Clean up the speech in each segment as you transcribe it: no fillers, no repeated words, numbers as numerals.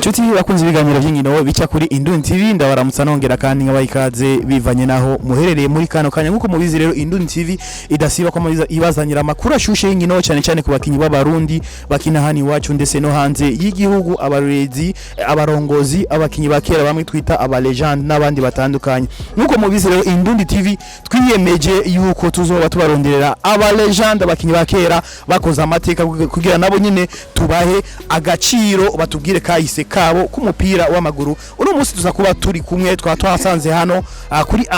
Chuti bakunze ibiganiro by'inkino bica kuri Indundi TV ndabaramutsa nongera kandi nk'abayikaze bivanye naho muherereye muri kano kanya nkuko mubizi rero Indundi TV idasiba ko ibazanyira amakuru ashushe y'inkino cyane cyane ku bakinyi b'abarundi bakina hani wacu ndetse no hanze y'igihugu abarezi abarongozi abakinyi bakera bamwe twita aba legend n'abandi batandukanye nkuko mubizi rero Indundi TV twiyemeje yuko tuzoba tubaronderera aba legend abakinyi bakera bakoze amateka kugira nabo nyine tubahe agaciro batubwire kahise kabo kumupira w'amaguru uno munsi tuzakuba turi kumwe twasanze hano kuri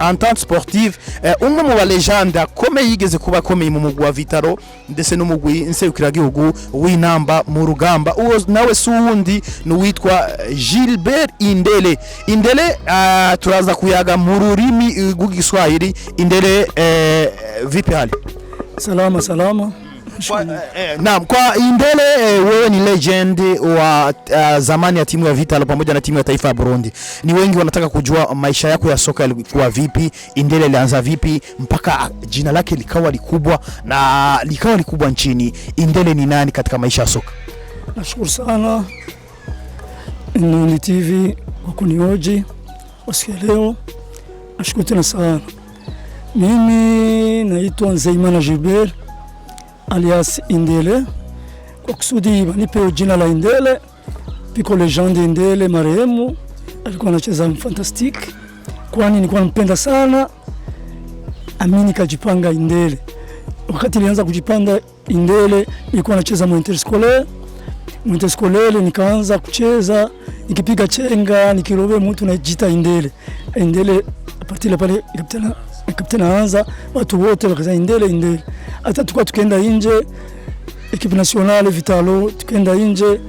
Entente Sportive umwe mu balegenda komeye yigeze kuba komeye mu mugwa Vitaro ndetse no mugwi nserukira gihugu w'inamba mu rugamba uwo nawe suwundi no witwa Gilbert Indele turaza kuyaga mu rurimi rw'igiswahili Indele vipi hali salama kwa Indele wewe ni legend wa zamani ya timu ya Vitalo pamoja na timu ya taifa ya Burundi. Ni wengi wanataka kujua maisha yako ya soka yalikuwa vipi, Indele alianza vipi mpaka jina lake likawa likubwa nchini. Indele ni nani katika maisha ya soka? Nashukuru sana Indundi TV kwa kunioji wasikia leo. Nashukuru tena sana. Mimi naitwa Nzeyimana Gilbert alias Indele kwa kusudi wanipe jina la Indele piko legend Indele marehemu alikuwa anacheza fantastic kwani nilikuwa nampenda sana amini kajipanga Indele wakati nilianza kujipanga Indele nilikuwa nacheza mu interscolaire nikaanza kucheza nikipiga chenga nikirobe mtu najita Indele apatile pale kaptena anza watu wote wakaza Indele hata tukaenda nje equipe nationale Vitalo tukaenda nje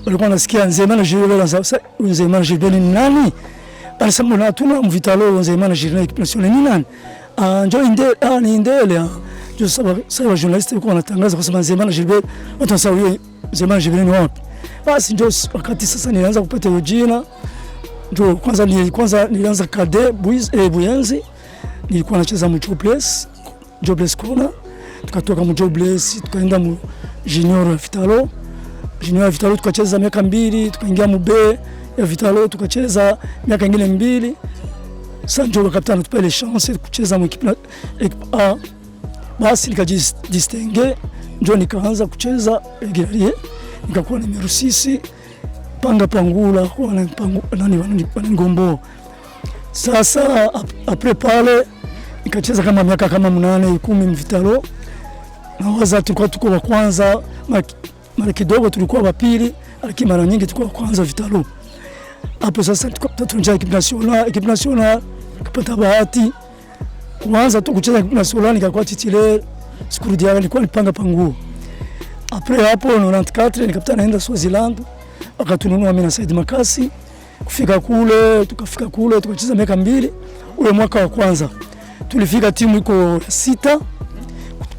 walikuwa nasikia Nzeyimana Gilbert ni nani alisema na tuna Vitalo Nzeyimana Gilbert equipe nationale ni nani njo Indele jo sababu journalist walikuwa wanatangaza kwa sababu Nzeyimana Gilbert watu wasawia Nzeyimana Gilbert ni wapi basi ndio wakati sasa nilianza kupata hiyo jina ndio kwanza nilianza kade Buyenzi nilikuwa nacheza mu Jobless Corner tukatoka mu Jobless tukaenda mu Junior Vitalo tukacheza miaka 2 tukaingia mu B ya Vitalo tukacheza miaka nyingine 2 sasa ndio kaptana tupele chance kucheza mu equipe A basi nikajistingue ndio nikaanza kucheza Girarie nikakuwa numero 6 pangula kwa nani ngombo sasa après pale nikacheza kama miaka kama 8 10 Vitalo na waza tulikuwa tuko wa kwanza mara kidogo tulikuwa wa pili lakini mara nyingi tulikuwa wa kwanza Vitalo hapo sasa tunaanza equipe nationale kupata bahati kuanza tu kucheza equipe nationale nikakuwa titulaire sikurudia nilikuwa nipanga panguo après hapo 94 nikapata naenda Swaziland akatununua mimi na Said Makasi tukafika kule tukacheza miaka 2 ule mwaka wa kwanza tulifika timu iko 6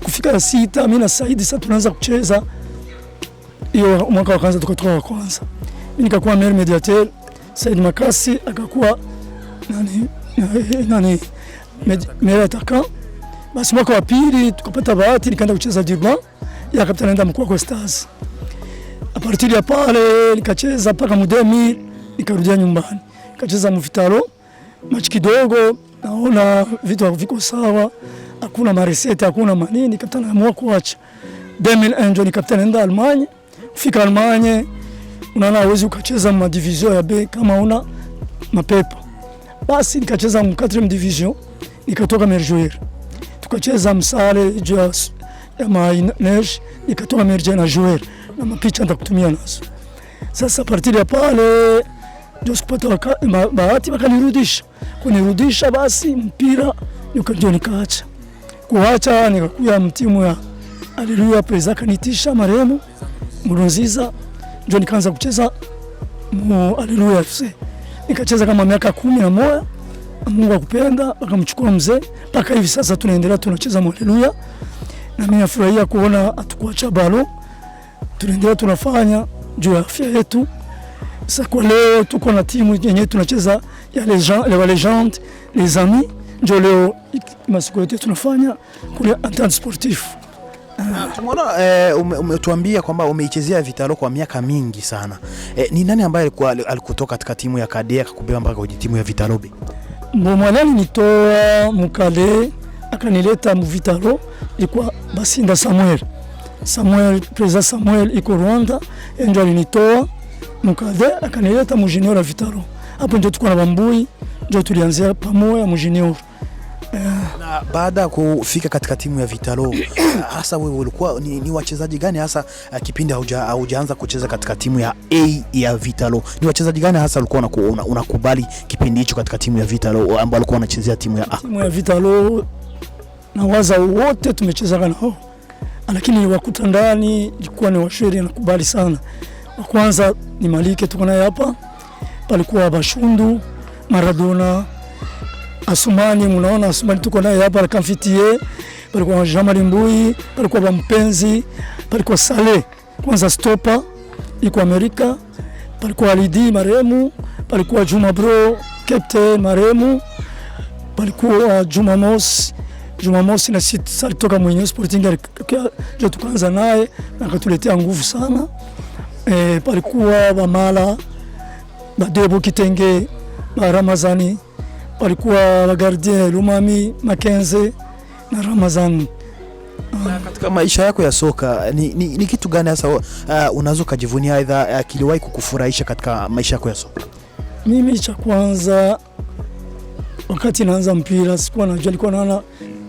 kufika 6 mimi na Said sasa tunaanza kucheza hiyo mwaka wa kwanza tukatoka wa kwanza mimi nikakuwa meilleur mediateur Said Makasi akakuwa nani meilleur attaquant basi mwaka wa pili tukapata bahati nikaenda kucheza Durban ya kaptana naenda Mkwako Stars a partir ya pale nikacheza mpaka mu 2000 nikarudia nyumbani nikacheza mu Vitalo match kidogo naona vitu viko sawa hakuna maresete hakuna manini kaptana amua kuacha 2001 ndio nikaptana naenda Almanya kufika Almanya unaona hawezi ukacheza mu division ya B kama una mapepa basi nikacheza mu 4e division nikatoka meilleur tukacheza msale ya Mainej nikatoka meilleur joueur na mapicha nitakutumia nazo sasa partir ya pale ndio sikupata bahati kunirudisha basi mpira ndio nikaacha kuacha nikakuja mtimu ya Haleluya Preza kanitisha marehemu Murunziza ndio nikaanza kucheza mu Haleluya FC nikacheza kama miaka 11 Mungu akupenda akamchukua mzee mpaka hivi sasa tunaendelea tunacheza mu Haleluya na mimi nafurahia kuona atakuacha balo tunaendelea tunafanya juu ya afya yetu sasa kwa leo tuko na timu yenyewe tunacheza ya les legends les amis ndio leo masiku yote tunafanya kule entente sportif. Tumeona umetuambia kwamba umeichezea Vitalo kwa miaka mingi sana. Ni nani ambaye alikutoka katika timu ya Kade akakubeba mpaka kwenye timu ya Vitalo B? Mwalimu nitoa mukale akanileta mu Vitalo, ilikuwa Basinda Samuel President Samuel iko Rwanda, ndio alinitoa mukade akanileta mu junior ya Vitalo. Hapo ndio tulikuwa na Bambui, ndio tulianzia pamoja mu junior. Na baada ya kufika katika timu ya Vitalo, hasa wewe ulikuwa ni wachezaji gani hasa kipindi haujaanza kucheza katika timu ya A ya Vitalo? Ni wachezaji gani hasa ulikuwa unakubali kipindi hicho katika timu ya Vitalo ambao walikuwa wanachezea timu ya A? Timu ya Vitalo na waza wote tumecheza nao. Lakini wakuta ndani ilikuwa ni washeri nakubali sana. Wa kwanza ni Malike tuko naye hapa. Palikuwa Bashundu, Maradona, Asumani, mnaona Asumani tuko naye hapa na Kamfitie, palikuwa Jean-Marie Mbui, palikuwa Bampenzi, palikuwa Sale, kwanza stopa iko Amerika, palikuwa Alidi maremu, palikuwa Juma Bro, Captain maremu, palikuwa Juma Mosi na sisi alitoka mwenye Sporting ndio tukaanza naye na akatuletea nguvu sana. Palikuwa Bamala, Badebo Kitenge, Ramazani, palikuwa gardien Lumami, Makenze na Ramazani. Na katika maisha yako ya soka ni kitu gani hasa unaweza kujivunia aidha kiliwahi kukufurahisha katika maisha yako ya soka? Mimi cha kwanza wakati naanza mpira sikuwa najua,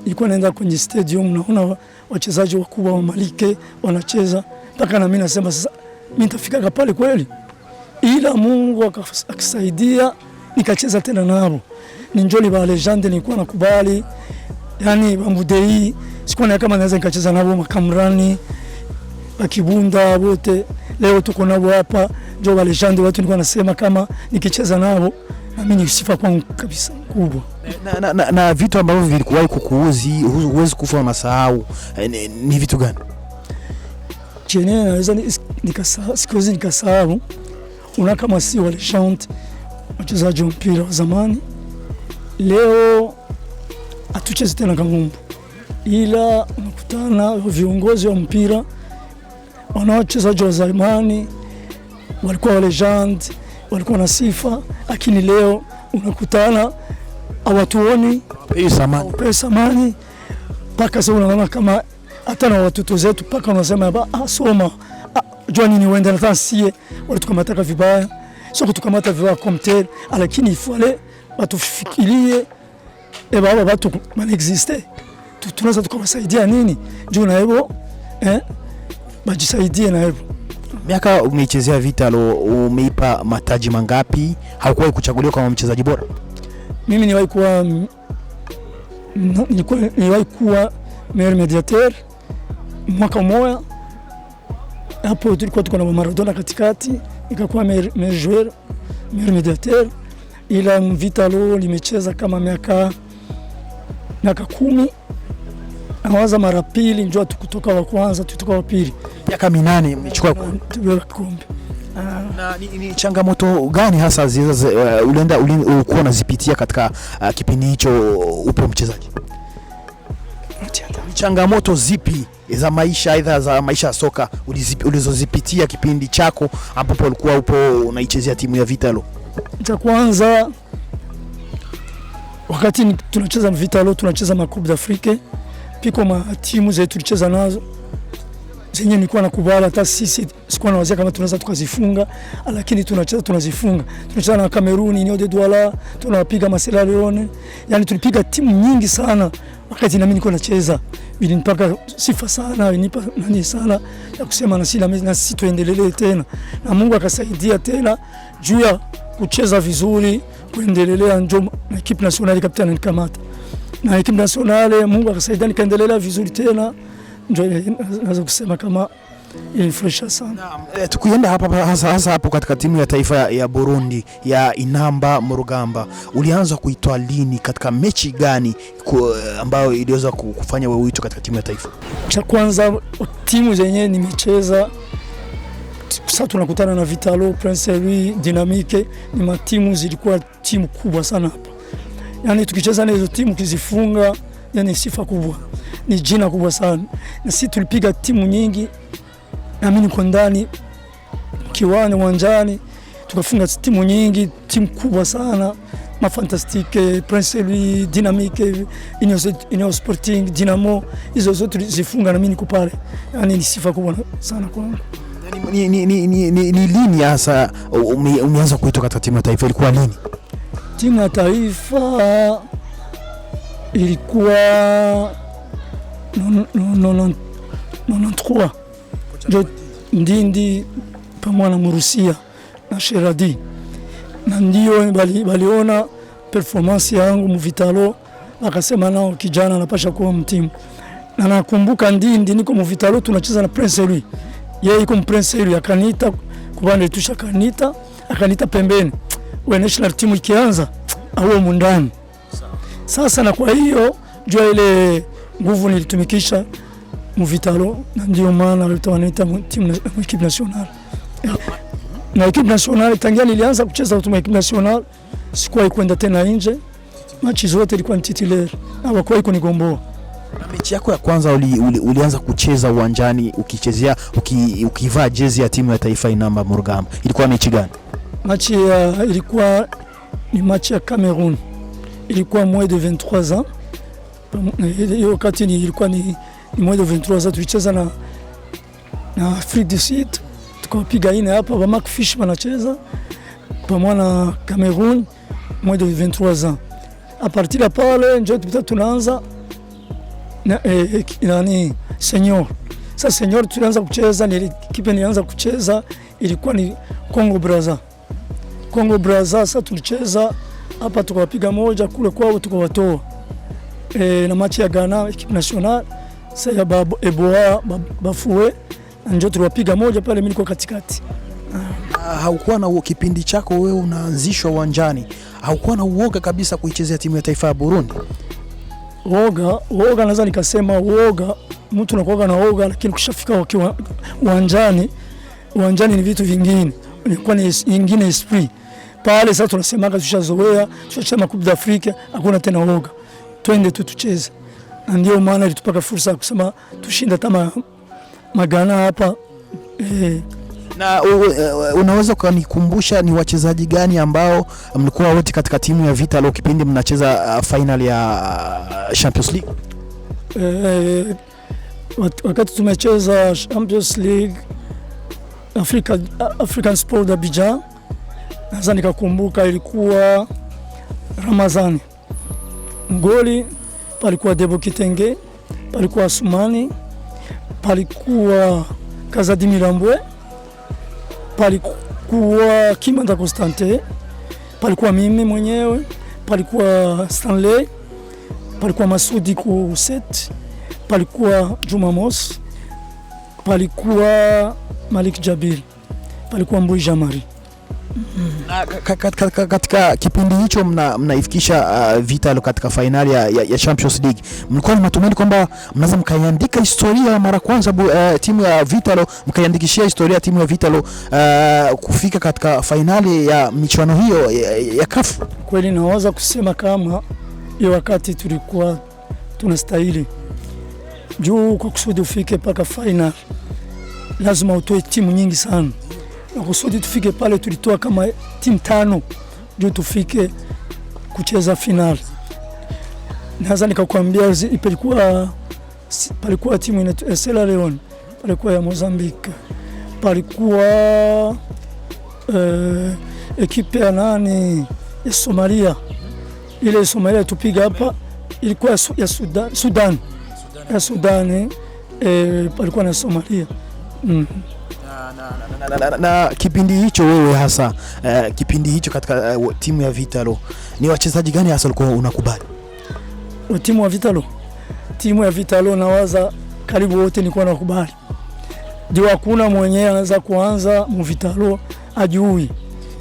ilikuwa naenda kwenye stadium naona wachezaji wakubwa wa Malike wanacheza, mpaka na mimi nasema sasa mimi nitafika pale kweli, ila Mungu akisaidia nikacheza tena nao. Ni njoli ba legende nilikuwa nakubali, yani Bambudei sikuwa na kama naweza nikacheza nao, Makamrani, Bakibunda wote leo tuko nao hapa, ndio ba legende watu nilikuwa nasema kama nikicheza nao na mimi ni sifa kwangu kabisa kubwa. Na vitu ambavyo vilikuwahi kukuuzi huwezi kufa unasahau ni vitu gani? Chene naweza nikasahau una kama si wale legende wachezaji wa mpira wa zamani leo hatuchezi tena kangumbu, ila unakutana viongozi wa mpira wanaochezaji wa zamani walikuwa legend, walikuwa na sifa, lakini leo unakutana hawatuoni samani paka sasa unaona kama hata na watoto zetu paka wanasema soma jua nini uende na tansie walitukamata vibaya, sio kutukamata vibaya komtel, lakini ifale batufikirie baba watu manexiste tunaweza tukawasaidia nini juu na hivyo bajisaidie na hivyo. Miaka umeichezea Vitalo, umeipa mataji mangapi? Haukuwahi kuchaguliwa kama mchezaji bora? Mimi niwahi kuwa meilleur médiateur mwaka mmoja. Hapo tulikuwa tuko na Maradona katikati, nikakuwa meilleur joueur, meilleur médiateur. Ila Vitalo limecheza kama miaka 10. Nawaza mara pili njoo tukutoka wa kwanza tutoka wa pili. Miaka 8 umechukua kombe. Na ni changamoto gani hasa ulikuwa unazipitia katika kipindi hicho upo mchezaji? Ni changamoto zipi za maisha aidha za maisha ya soka ulizozipitia kipindi chako ambapo ulikuwa upo unaichezea timu ya Vitalo? Cha kwanza wakati tunacheza Vitalo tunacheza ma Coupe d'Afrique, piko ma timu zetu tulicheza nazo zenye nilikuwa nakubali, hata sisi sikuwa nawazia kama tunaweza tukazifunga, lakini tunazifunga. Tunacheza na Cameroon, Union de Douala, tunapiga Sierra Leone, yani tulipiga timu nyingi sana. Wakati na mimi nilikuwa nacheza bilinipaka sifa sana, ilinipa nani sana ya kusema na sisi tuendelee tena, na Mungu akasaidia tena juu ya kucheza vizuri, kuendelea njoo na equipe nationale kapteni nikamata. Na equipe nationale Mungu akasaidia nikaendelea vizuri tena, njoo naweza kusema kama ilifurahisha sana. Tukienda hapa hasa hapo katika timu ya taifa ya Burundi ya Inamba Murugamba, ulianza kuitwa lini, katika mechi gani ambayo iliweza kufanya wewe uitwe katika timu ya taifa? Cha kwanza timu zenyewe nimecheza sasa tunakutana na Vitalo, Prince Louis, Dynamique, ni matimu zilikuwa timu kubwa sana hapa. Yani tukicheza na hizo timu kizifunga, yani sifa kubwa, ni jina kubwa sana. Na sisi tulipiga timu nyingi, na mimi niko ndani kiwanja uwanjani, tukafunga timu nyingi, timu kubwa sana, Mafantastique, Prince Louis, Dynamique, Union Sporting, Dynamo, hizo zote tulizifunga na mimi niko pale. Yani ni sifa kubwa sana kwangu. Ni lini hasa umeanza kuitwa katika timu ya taifa? Ilikuwa lini? Timu ya taifa ilikuwa 93. Jo Ndindi pamoja na Murusia na Sheradi, na ndio baliona performance yangu mvitalo, akasema nao kijana anapasha kuwa mtimu. Na nakumbuka Ndindi niko mvitalo tunacheza na Prince Louis, yeye iko Prince Louis, akaniita kubande tusha, akaniita pembeni, wewe national team ikianza au mundani sasa. Na kwa hiyo jua ile nguvu nilitumikisha mvitalo, na ndio maana walitawanaita timu na equipe nationale. Na equipe nationale tangia nilianza kucheza kwa equipe nationale sikuwahi kwenda tena nje, machi zote ilikuwa titulaire, hawakuwahi kunigomboa. Na mechi yako ya kwanza ulianza kucheza uwanjani ukichezea ukivaa jezi ya timu ya taifa Inamba Murugamba, ilikuwa mechi gani? Machi ilikuwa ni machi ya Cameroon, ilikuwa moins de 23 ans. Hiyo wakati ilikuwa ni moins de 23 ans, tulicheza na Afrique du Sud, tukapiga ine hapa ba Mark Fish wanacheza pamoja na Cameroon, moins de 23 ans. A partir de pale ndio tunaanza nani senior. Sasa senior tulianza kucheza, ni kipe nilianza kucheza ilikuwa ni Congo Brazza. Sasa tulicheza hapa tukapiga moja, kule kwao tukawatoa. Na machi ya Ghana equipe nationale sasa ya Eboa Bafue, ndio tuliwapiga moja pale, mimi niko katikati. Haukuwa na kipindi chako wewe unaanzishwa uwanjani, haukuwa na uoga kabisa kuichezea timu ya taifa ya Burundi? Uoga naweza nikasema uoga, mtu anakuwa na uoga, lakini kushafika uwanjani ni vitu vingine, ilikuwa ni nyingine esprit pale. Sasa tunasemaga tushazoea, tushachama Coupe d'Afrique, hakuna tena uoga, twende tu tucheze. Na ndio maana ilitupaka fursa ya kusema tushinda kama Magana hapa. Na unaweza kunikumbusha ni wachezaji gani ambao mlikuwa wote katika timu ya Vitalo kipindi mnacheza final ya Champions League? Wakati tumecheza Champions League African Sport Abidjan, naweza nikakumbuka ilikuwa Ramazani ngoli, palikuwa Debo Kitenge, palikuwa Sumani, palikuwa Kazadi Mirambwe, palikuwa Kimanda Constantin, palikuwa mimi mwenyewe, palikuwa Stanley, palikuwa Masudi Kuset, palikuwa Juma Mos, palikuwa Malik Jabir, palikuwa Mbui Jamari. Katika kipindi hicho mnaifikisha Vitalo katika finali ya Champions League, mlikuwa na matumaini kwamba mnaweza mkaiandika historia mara kwanza timu ya Vitalo, mkaiandikishia historia timu ya Vitalo kufika katika finali ya michuano hiyo ya CAF? Kweli naweza kusema kama hiyo wakati tulikuwa tunastahili, juu kwa kusudi ufike paka final lazima utoe timu nyingi sana. Na kusudi tufike pale tulitoa kama timu 5 ndio tufike kucheza final. Naweza nikakwambia palikuwa timu ya Sierra Leone, palikuwa ya Mozambique, palikuwa ekipe ya nani ya Somalia. Ile Somalia tupiga hapa ilikuwa ya Sudan, palikuwa na Somalia. Na kipindi hicho wewe hasa kipindi hicho katika timu ya Vitalo, ni wachezaji gani hasa ulikuwa unakubali? Timu ya Vitalo nawaza karibu wote nilikuwa nakubali. Ndio hakuna mwenyewe anaweza kuanza mu Vitalo ajui.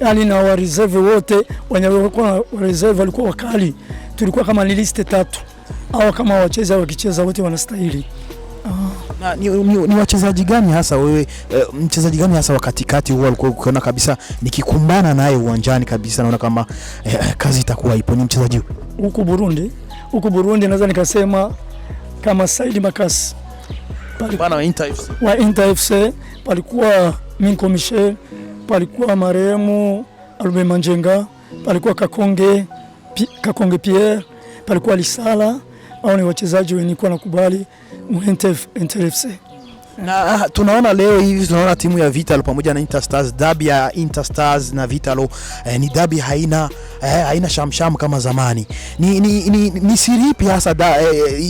Yaani na wa reserve wote walikuwa wa reserve walikuwa wakali. Tulikuwa kama ni liste 3 au kama wachezaji wakicheza wote wanastahili. Na ni wachezaji gani hasa wewe, mchezaji gani hasa wa katikati huwa ulikuwa ukiona kabisa nikikumbana naye uwanjani kabisa naona kama kazi itakuwa ipo, ni mchezaji huko Burundi naweza nikasema kama Saidi Makasi bana wa Inter FC. Wa Inter FC palikuwa Minko Michel, palikuwa marehemu Albe Manjenga, palikuwa Kakonge Pierre, palikuwa Lisala. Hao ni wachezaji wenye nilikuwa nakubali Inter FC. Na tunaona leo hivi tunaona timu ya Vitalo pamoja na Interstars, derby ya Interstars na Vitalo ni derby haina shamsham kama zamani. Ni siri ipi hasa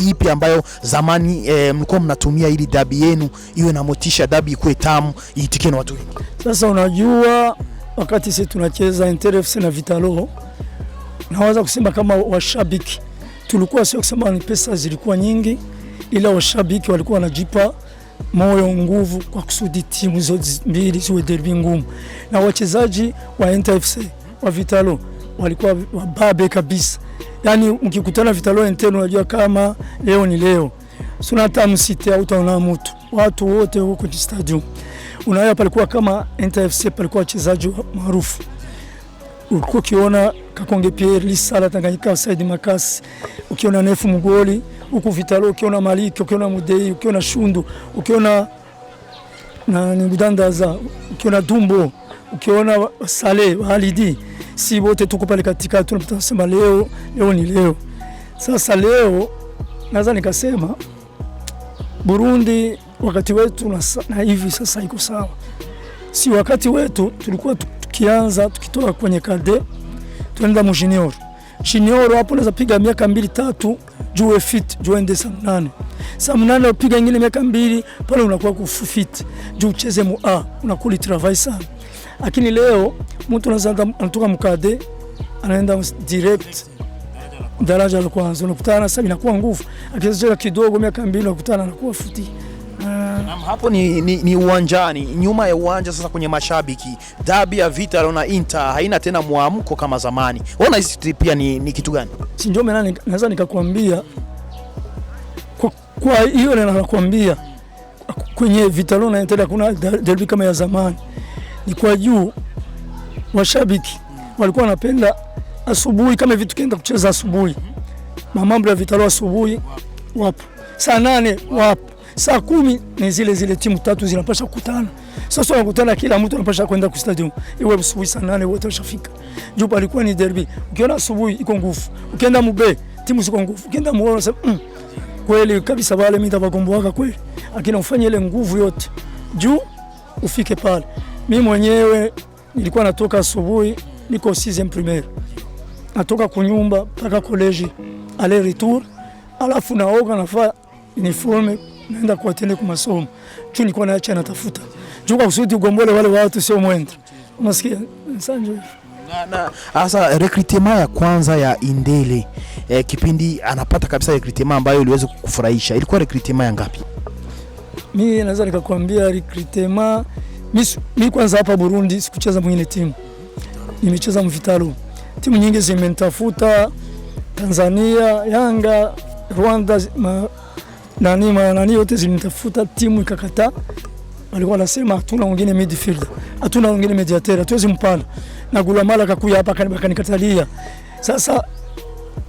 ipi ambayo zamani mlikuwa mnatumia ili derby yenu iwe na motisha, derby ikuwe tamu, iitike na watu wengi? Sasa unajua wakati sisi tunacheza Inter FC na Vitalo, naweza kusema kama washabiki tulikuwa sio kusema ni pesa zilikuwa nyingi, ila washabiki walikuwa wanajipa moyo, nguvu kwa kusudi timu zote mbili ziwe derby ngumu. Na wachezaji wa Inter FC wa Vitalo walikuwa wababe kabisa. Yani mkikutana Vitalo Inter unajua kama leo ni leo. Sina hata msite au utaona mtu. Watu wote huko kwa stadium. Unaona palikuwa kama Inter FC palikuwa wachezaji maarufu. Ulikuwa ukiona Kakonge Pierre, Lisala, Tanganyika, Saidi Makasi, ukiona Nefu Mugoli, huko Vitalo ukiona Maliki, ukiona Mudei, ukiona Shundu, ukiona na Budandaza, ukiona Dumbo, ukiona Saleh, Walidi, si wote tuko pale katika tunasema leo ni leo. Sasa leo naweza nikasema Burundi wakati wetu na hivi sasa iko sawa. Si wakati wetu tulikuwa tukianza tukitoka kwenye kade tuenda mu junior hapo unaweza piga miaka 2-3 juu fit juu ende saa 8 upiga nyingine miaka 2 pale unakuwa kufit juu ucheze mu A unakuli travail sana. Lakini leo mtu anatoka mkade anaenda direct daraja la kwanza, unakutana sasa inakuwa nguvu, akicheza kidogo miaka 2 unakutana anakuwa futi. Hapo ni uwanjani, nyuma ya uwanja sasa kwenye mashabiki. Derby ya Vitalo na Inter haina tena muamko kama zamani. Unaona hizi pia ni kitu gani? Si ndio mimi naweza nikakwambia kwa hiyo nakwambia kwenye Vitalo na Inter kuna derby kama ya zamani. Ni kwa juu washabiki walikuwa wanapenda asubuhi kama vitu kienda kucheza asubuhi. Mambo ya Vitalo asubuhi wapo. Saa 8 wapo. Saa 10 ni zile timu tatu zinapasha kukutana. Sasa wanakutana kila mtu anapasha kwenda ku stadium. Iwe asubuhi saa 8 wote washafika. Juu palikuwa ni derby. Ukiona asubuhi iko nguvu. Ukienda mube timu ziko nguvu. Ukienda muone sasa kweli kabisa wale mimi nitawakomboa kweli. Lakini ufanye ile nguvu yote juu ufike pale. Mimi mwenyewe nilikuwa natoka asubuhi niko 6e primaire. Natoka kunyumba mpaka college aller retour. Alafu naoga nafaa uniforme naenda kuatende kwa masomo. Juu nilikuwa naacha natafuta. Juu kwa kusudi ugombole wale watu sio mwenda. Unasikia? Sanjo. Na asa recruitment ya kwanza ya Indele kipindi anapata kabisa recruitment ambayo iliweza kukufurahisha. Ilikuwa recruitment ya ngapi? Mimi naweza nikakwambia recruitment mimi kwanza hapa Burundi sikucheza mwingine timu. Nimecheza Mvitalo. Timu nyingi zimenitafuta Tanzania, Yanga, Rwanda nani yote zilinitafuta, timu ikakataa. Walikuwa wanasema hatuna wengine midfielder, hatuna wengine mediateur, hatuwezi mpanda. Na Gulamala kakuja hapa kanikatalia. Sasa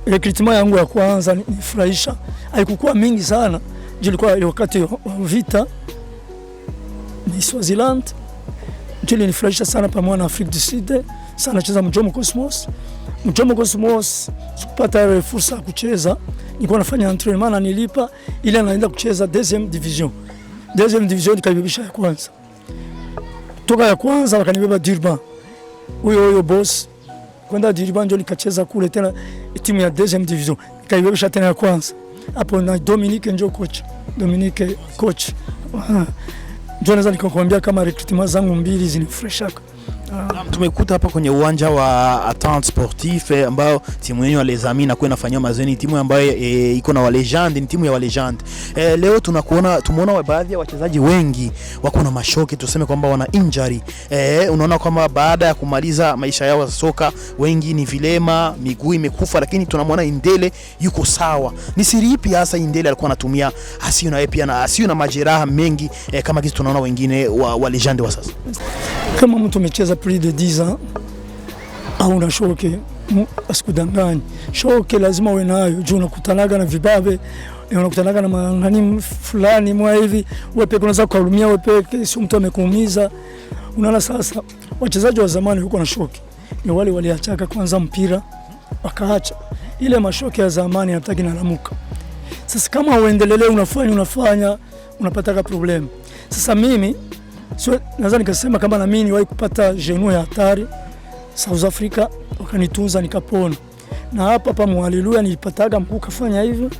recruitment yangu ya kwanza nifurahisha. Haikuwa mingi sana. Ilikuwa ile wakati wa vita ni Swaziland. Jili nifurahisha sana pamoja na Afrika du Sud. Sana cheza Mjomo Cosmos. Mjomo Cosmos sikupata fursa ya kucheza. Nilikuwa nafanya entraînement na nilipa ile naenda kucheza deuxième division. Deuxième division nikaibebisha ya kwanza. Toka ya kwanza wakanibeba Durban. Huyo boss kwenda Durban ndio nikacheza kule tena timu ya deuxième division. Nikaibebisha tena ya kwanza. Hapo na Dominique ndio coach. Dominique coach. Ndio naweza nikakwambia kama recruitment zangu mbili zinifreshaka. Tumekuta hapa kwenye uwanja wa Attente Sportif ambao timu yenu ya Les Amis inakuwa inafanyia mazoezi, timu ambayo iko na wa legend, ni timu ya wa legend. Leo tumeona baadhi ya wachezaji wengi wako na mashoki, tuseme kwamba wana injury. Unaona kwamba baada ya kumaliza maisha yao ya soka wengi ni vilema, miguu imekufa, lakini tunamwona Indele yuko sawa. Ni siri ipi hasa Indele alikuwa anatumia asio na pia na asio na majeraha mengi kama kisi tunaona wengine wa legend wa sasa? Kama mtu amecheza plus de 10 ans au na shoke, asikudanganye. Shoke lazima uwe nayo, juu unakutanaga na vibabe, unakutanaga na nani fulani mwa hivi, wewe peke unaweza kuhurumia wewe peke, sio mtu amekuumiza. Unaona sasa wachezaji wa zamani walikuwa na shoke. Ni wale waliachaka kwanza mpira wakaacha. Ile mashoke ya zamani hataki na lamuka. Sasa kama uendelee unafanya unapata problem. Sasa mimi sio naweza nikasema kama na mimi niwahi kupata genou ya hatari South Africa, wakanitunza nikapona. Na hapa Haleluya nilipataga mkuu kafanya hivyo,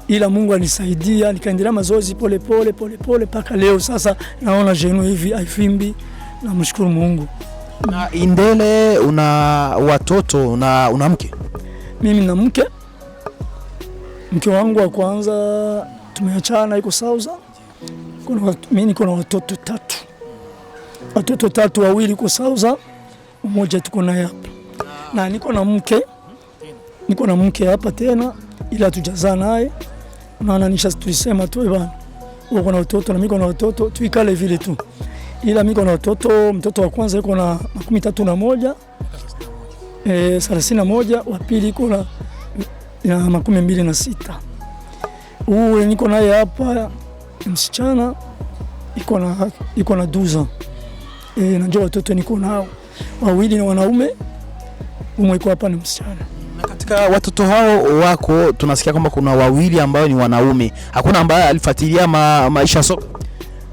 ila Mungu anisaidia nikaendelea mazoezi pole pole mpaka leo. Sasa naona genou hivi haifimbi, namshukuru Mungu. Na Indele, una watoto na una mke? Mimi na mke wangu wa kwanza tumeachana, iko South. Mimi niko na watoto 3. Watoto 3, wawili iko South, mmoja tuko naye hapa. Na niko na mke hapa tena, ila tujazaa naye. Unaona tulisema tu bwana, uko na watoto na mimi niko na watoto, tuikale vile tu. Ila mimi niko na watoto, mtoto wa kwanza yuko na 31, 31, wa pili yuko na 26. Huyu niko naye hapa msichana iko na 12. Na ndio watoto niko nao, wawili ni wanaume, mmoja iko hapa ni msichana. Na katika watoto hao wako tunasikia kwamba kuna wawili ambao ni wanaume. Hakuna ambaye alifuatilia maisha soka?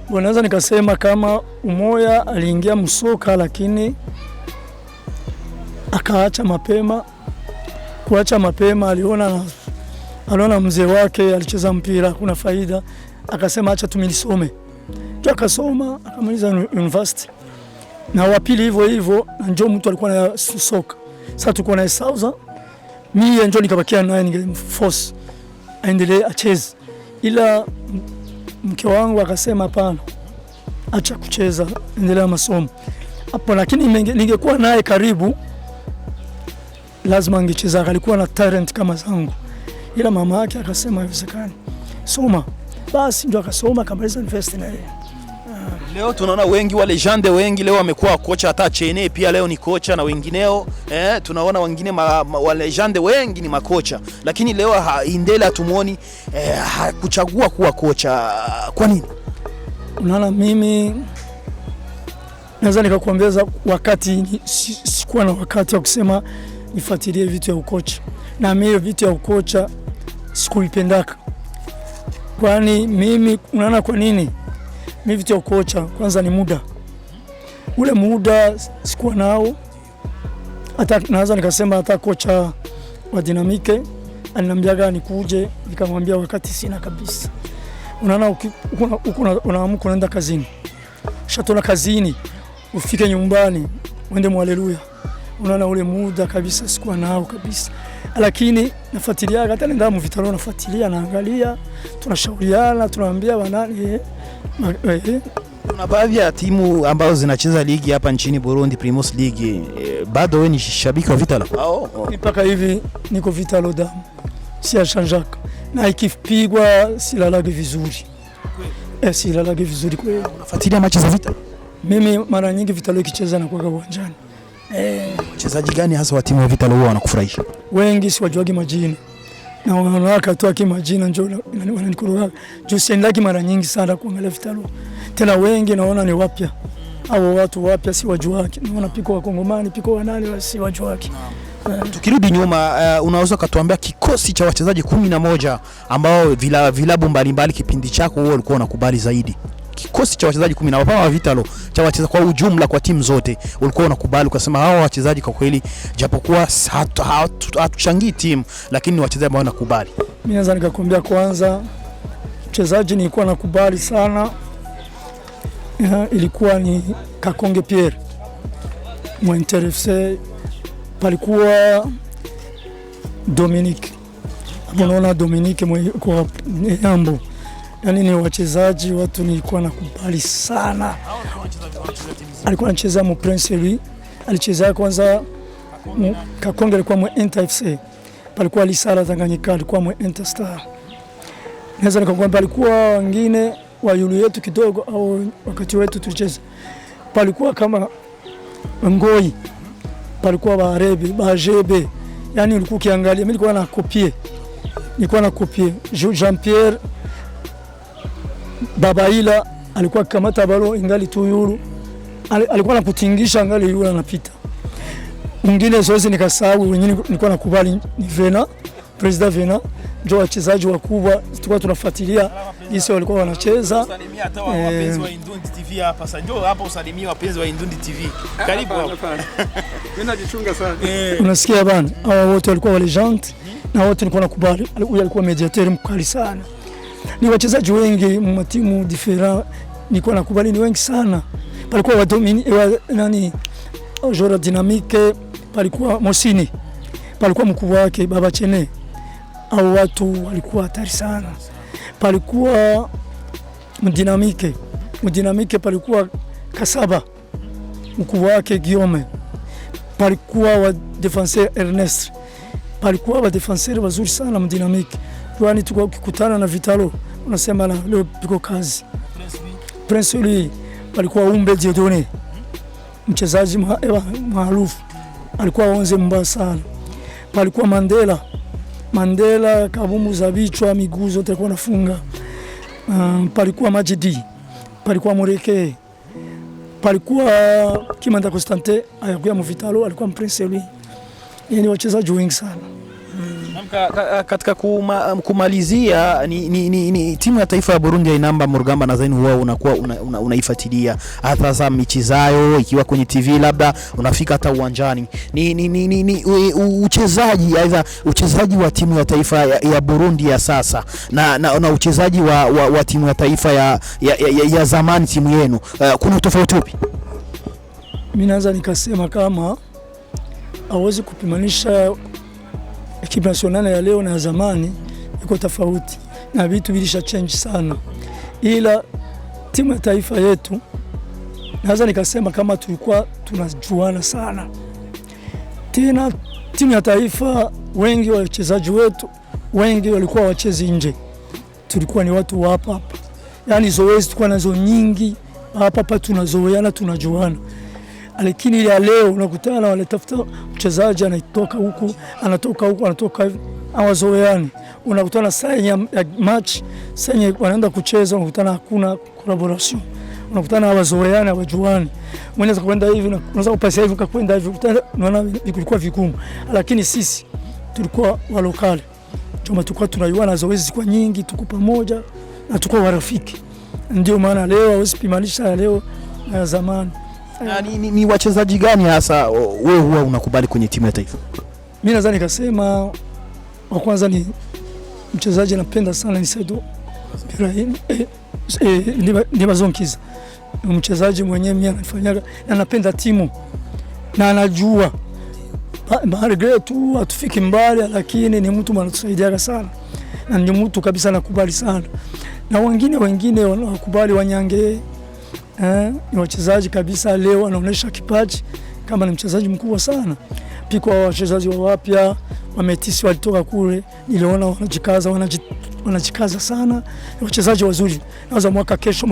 Naweza nikasema kama umoja aliingia msoka, lakini akaacha mapema. Kuacha mapema, aliona mzee wake alicheza mpira kuna faida, akasema acha tumilisome. Akasoma akamaliza university. Na wapili hivyo njoo mtu alikuwa na soka. Sasa tuko na South, mimi njoo nikabakia naye ningemforce aendelee acheze. Ila mke wangu akasema hapana, acha kucheza, endelea masomo. Hapo lakini ningekuwa naye karibu lazima angecheza, alikuwa na talent kama zangu. Ila mama yake akasema haiwezekani, soma. Basi ndio akasoma, akamaliza university na yeye. Leo tunaona wengi wa legend wengi leo wamekuwa kocha, hata Chene pia leo ni kocha na wengineo. Tunaona wengine wa legend wengi ni makocha, lakini leo Indele hatumuoni kuchagua kuwa kocha. Kwa nini? Unaona, mimi naweza nikakuambia wakati sikuwa na wakati wa kusema nifuatilie vitu ya ukocha, na mimi vitu ya ukocha sikuipendaka. Kwani mimi unaona kwa nini? Mimi vitu ya ukocha kwanza ni muda. Ule muda sikuwa nao. Hata naweza nikasema hata kocha wa Dinamike aliniambiaga nikuje, nikamwambia wakati sina kabisa. Unaona unaamka unaenda kazini. Shatoka kazini, ufike nyumbani, uende Haleluya. Unaona ule muda kabisa sikuwa nao kabisa. Lakini nafuatilia hata nenda mvitalo, nafuatilia, naangalia, tunashauriana, tunaambia wanani Kuna baadhi ya timu ambazo zinacheza ligi hapa nchini Burundi, Primus League. Bado wewe ni shabiki wa Vitalo? Mpaka hivi niko Vitalo damu. Si achanjaka. Na ikipigwa silalage vizuri. Silalage vizuri kweli. Unafuatilia mechi za Vitalo? Mimi mara nyingi Vitalo ikicheza na kwa uwanjani. Wachezaji gani hasa wa timu ya Vitalo huwa wanakufurahisha? Wengi siwajuagi majina. Na wanawaka tu akimajina njoo wananikoroga. Juu siendaki mara nyingi sana kuangalia Vitalo. Tena wengi naona ni wapya. Hao watu wapya si wajuaki. Naona piko wa Kongomani, piko wa nani si wajuaki. Tukirudi nyuma, unaweza kutuambia kikosi cha wachezaji 11 ambao vilabu mbalimbali kipindi chako wewe ulikuwa unakubali zaidi? Kikosi cha wachezaji 10 wa Vitalo cha wachezaji kwa ujumla kwa timu zote ulikuwa unakubali ukasema hawa wachezaji kwa kweli japokuwa hatuchangii timu lakini ni wachezaji ambao nakubali? Mimi naweza nikakwambia kwanza mchezaji nilikuwa nakubali sana ilikuwa ni Kakonge Pierre. mwa Inter FC palikuwa Dominique. Unaona Dominique kwa Yambo. Yani ni wachezaji watu nilikuwa nakubali sana. Alikuwa anacheza mu Prince Louis, alicheza kwanza Kakonge, alikuwa mu Inter FC. Palikuwa Lisala Tanganyika, alikuwa mu Interstar. Naweza nikakwambia alikuwa wengine wa yulu yetu kidogo au wakati wetu tulicheza. Palikuwa kama Ngoi, palikuwa Barebi, Bajebe. Yani ulikuwa ukiangalia, mimi nilikuwa na kopie. Jean-Pierre Babaila alikuwa kamata balo ingali tu yulu. Alikuwa anakutingisha angali yule anapita. Mwingine zoezi nikasahau, wengine nilikuwa nakubali ni Vena, President Vena, ndio wachezaji wakubwa tulikuwa tunafuatilia jinsi walikuwa wanacheza. Usalimia hata wapenzi wa Indundi TV hapa. Sasa njoo hapa usalimia wapenzi wa Indundi TV. Karibu hapa. Mimi najichunga sana. Unasikia bana? Hao wote walikuwa legend na wote nilikuwa nakubali. Huyu alikuwa mediator mkali sana. Ni wachezaji wengi matimu different nilikuwa nakubali, ni wengi sana. Palikuwa wa nani Jora Dynamique, palikuwa Mosini, palikuwa mkubwa wake Baba Chene. Au watu walikuwa hatari sana. Palikuwa Dynamique palikuwa Kasaba, mkubwa wake Guillaume. Palikuwa wa defenseur Ernest. Palikuwa wa defenseur wazuri sana Dynamique. Kwani tukikutana na Vitalo unasema na leo piko kazi. Prince Louis palikuwa Umbe Dieudonné, mchezaji maarufu, alikuwa onze mbaya sana. Palikuwa Mandela kabumu za vichwa, miguu zote alikuwa nafunga. Palikuwa Majidi, palikuwa Moreke, palikuwa Kimanda Constantin ayakuya mu Vitalo, alikuwa Prince Louis. Yani wachezaji wengi sana. Katika kumalizia ni timu ya taifa ya Burundi ya Inamba Murugamba, nadhani huwa unakuwa unaifuatilia hata za mechi zao, ikiwa kwenye TV labda unafika hata uwanjani. Ni uchezaji, aidha uchezaji wa timu ya taifa ya Burundi ya sasa na uchezaji wa timu ya taifa ya zamani, timu yenu, kuna tofauti upi? Mimi naweza nikasema kama hawezi kupimanisha equipe nationale ya leo na zamani, iko tofauti na vitu vilisha change sana, ila timu ya taifa yetu naweza nikasema kama tulikuwa tunajuana sana. Tena timu ya taifa wengi wa wachezaji wetu wengi walikuwa wachezi nje, tulikuwa ni watu hapa hapa, yani zoezi tulikuwa nazo nyingi hapa tunazoeana, tunajuana. Lakini ile leo unakutana wale tafuta mchezaji anatoka huku anatoka hawazoeani. Unakutana saa ya match, saa wanaenda kucheza, unakutana hakuna collaboration, unakutana hawazoeani, hawajuani. Mwenza kwenda hivi na unaweza kupasa hivi ukakwenda hivi, unaona vilikuwa vigumu. Lakini sisi tulikuwa wa lokali, tulikuwa tunayuana, zoezi kwa nyingi, tuko pamoja na tuko warafiki. Ndio maana leo hawezi pimanisha leo na zamani. Ni wachezaji gani hasa wewe huwa unakubali kwenye timu ya taifa? Mimi nadhani nikasema wa kwanza ni mchezaji napenda sana ni Saido Ibrahim, ni Bazonkiza. Mchezaji mwenyewe mimi anafanyaga na anapenda timu na anajua mahali tu atufiki mbali, lakini ni mtu anatusaidia sana na ni mtu kabisa nakubali sana. Na wengine wanakubali Wanyange, ni wachezaji kabisa leo anaonesha kipaji kama ni mchezaji mkubwa sana. Piko wachezaji wapya wametisi walitoka kule, niliona wanajikaza sana, ni wachezaji wazuri. Naweza mwaka kesho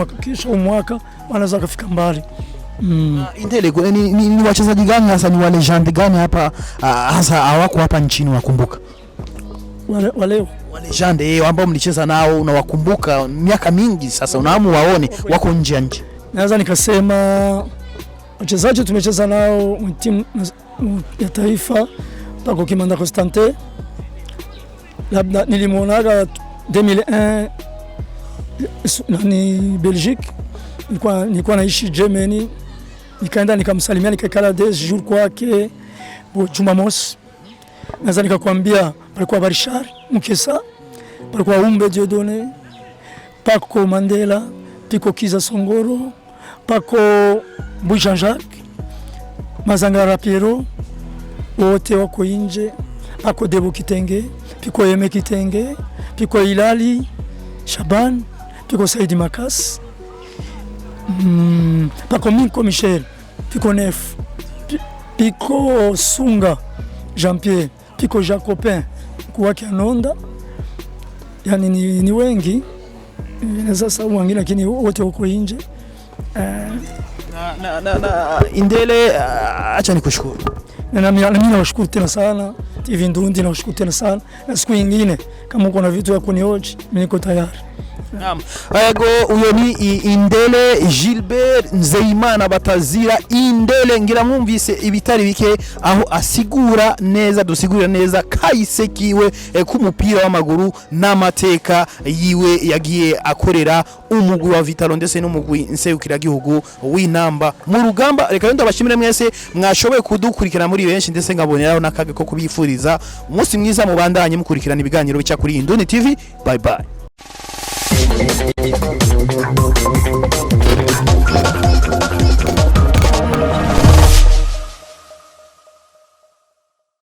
wanaweza kufika mbali. Indele ni wachezaji gani hasa, ni wale legend gani hapa hasa hawako hapa nchini wakumbuka? Wale legend ambao mlicheza nao unawakumbuka miaka mingi sasa, unahamu waone wako nje ya nchi. Naweza nikasema wachezaji tumecheza nao timu ya taifa pako Kimanda Constantin, labda nilimuonaga 2001 ni Belgique, nilikuwa naishi Germany, nikaenda nikamsalimia, nikakala 10 jours kwake Jumamosi. Naweza nikakwambia palikuwa Barishar Mukesa, palikuwa Umbe Dieudonné, pako Mandela, piko Kiza Songoro, pako Jean-Jacques, Mazangara Piero wote wako nje, pako Debo Kitenge, piko Yeme Kitenge, piko Hilali Shaban, piko Saidi Makas, pako Minko Michel, piko Nef, piko Sunga Jean-Pierre, piko Jacopin kuwake Anonda. Yani ni wengi, sasa wengine lakini wote wako nje. Indele, acha nikushukuru. Na mimi nawashukuru tena sana TV Ndundi, nawashukuru tena sana, na siku nyingine kama uko na vitu ya kunihoji mimi niko tayari. Naam. Ayego uyo ni Indele Gilbert Nzeyimana batazira Indele, ngira mwumvise ibitari bike aho asigura neza, dusigura neza kahise kiwe k'umupira w'amaguru n'amateka yiwe yagiye akorera umugwi wa Vitalo ndetse n'umugwi nserukira gihugu w'Inamba mu rugamba. Reka ndabashimire mwese mwashoboye kudukurikirana muri benshi, ndetse ngaboneraho nakage ko kubifuriza umunsi mwiza, mubandanye mukurikirana ibiganiro bica kuri Indundi TV. Bye bye.